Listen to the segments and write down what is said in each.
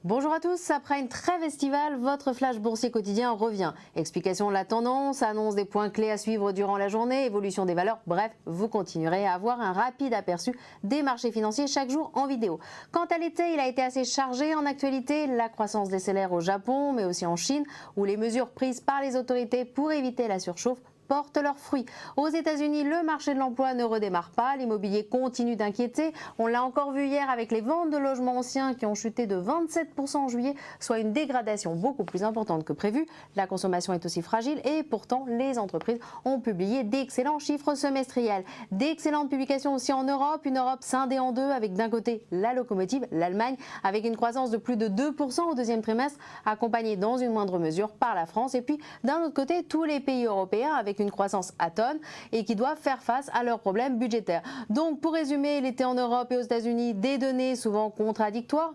Bonjour à tous, après une trêve estivale, votre flash boursier quotidien revient. Explication de la tendance, annonce des points clés à suivre durant la journée, évolution des valeurs, bref, vous continuerez à avoir un rapide aperçu des marchés financiers chaque jour en vidéo. Quant à l'été, il a été assez chargé en actualité, la croissance décélère au Japon, mais aussi en Chine, où les mesures prises par les autorités pour éviter la surchauffe portent leurs fruits. Aux États-Unis, le marché de l'emploi ne redémarre pas, l'immobilier continue d'inquiéter. On l'a encore vu hier avec les ventes de logements anciens qui ont chuté de 27% en juillet, soit une dégradation beaucoup plus importante que prévu. La consommation est aussi fragile et pourtant les entreprises ont publié d'excellents chiffres semestriels. D'excellentes publications aussi en Europe, une Europe scindée en deux avec d'un côté la locomotive, l'Allemagne, avec une croissance de plus de 2% au deuxième trimestre, accompagnée dans une moindre mesure par la France, et puis d'un autre côté tous les pays européens avec une croissance atone et qui doivent faire face à leurs problèmes budgétaires. Donc pour résumer, l'été en Europe et aux États-Unis, des données souvent contradictoires.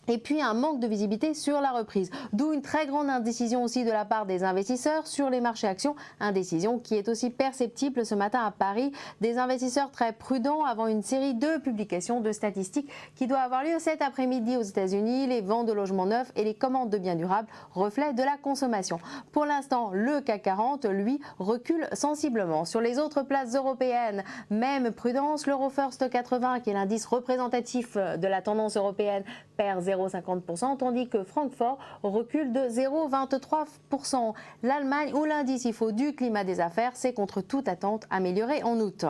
Et puis un manque de visibilité sur la reprise, d'où une très grande indécision aussi de la part des investisseurs sur les marchés actions, indécision qui est aussi perceptible ce matin à Paris, des investisseurs très prudents avant une série de publications de statistiques qui doit avoir lieu cet après-midi aux États-Unis. Les ventes de logements neufs et les commandes de biens durables reflètent de la consommation. Pour l'instant, le CAC 40, lui, recule sensiblement. Sur les autres places européennes, même prudence, l'Eurofirst 80, qui est l'indice représentatif de la tendance européenne, perd 0,50%, tandis que Francfort recule de 0,23%. L'Allemagne, où l'indice IFO du climat des affaires, s'est contre toute attente amélioré en août.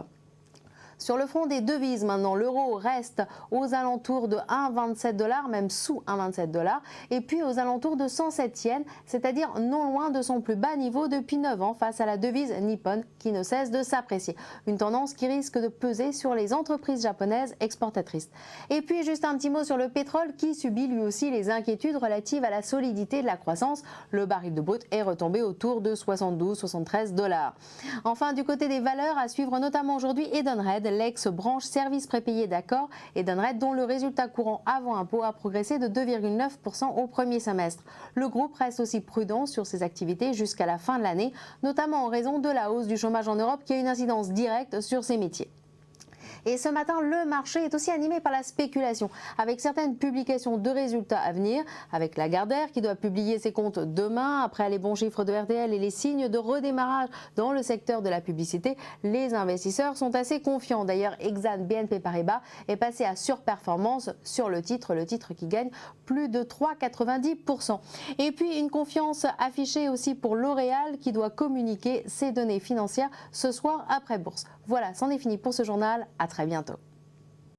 Sur le front des devises, maintenant, l'euro reste aux alentours de 1,27$, même sous 1,27$, et puis aux alentours de 107 yens, c'est-à-dire non loin de son plus bas niveau depuis 9 ans face à la devise nippone qui ne cesse de s'apprécier. Une tendance qui risque de peser sur les entreprises japonaises exportatrices. Et puis juste un petit mot sur le pétrole qui subit lui aussi les inquiétudes relatives à la solidité de la croissance. Le baril de brut est retombé autour de 72-73$. Enfin, du côté des valeurs, à suivre notamment aujourd'hui Edenred, l'ex-branche services prépayés d'Accor, Edenred dont le résultat courant avant impôt a progressé de 2,9% au premier semestre. Le groupe reste aussi prudent sur ses activités jusqu'à la fin de l'année, notamment en raison de la hausse du chômage en Europe qui a une incidence directe sur ses métiers. Et ce matin, le marché est aussi animé par la spéculation, avec certaines publications de résultats à venir, avec Lagardère qui doit publier ses comptes demain. Après les bons chiffres de RTL et les signes de redémarrage dans le secteur de la publicité, les investisseurs sont assez confiants. D'ailleurs, Exane BNP Paribas est passé à surperformance sur le titre qui gagne plus de 3,90%. Et puis une confiance affichée aussi pour L'Oréal qui doit communiquer ses données financières ce soir après bourse. Voilà, c'en est fini pour ce journal. À très bientôt.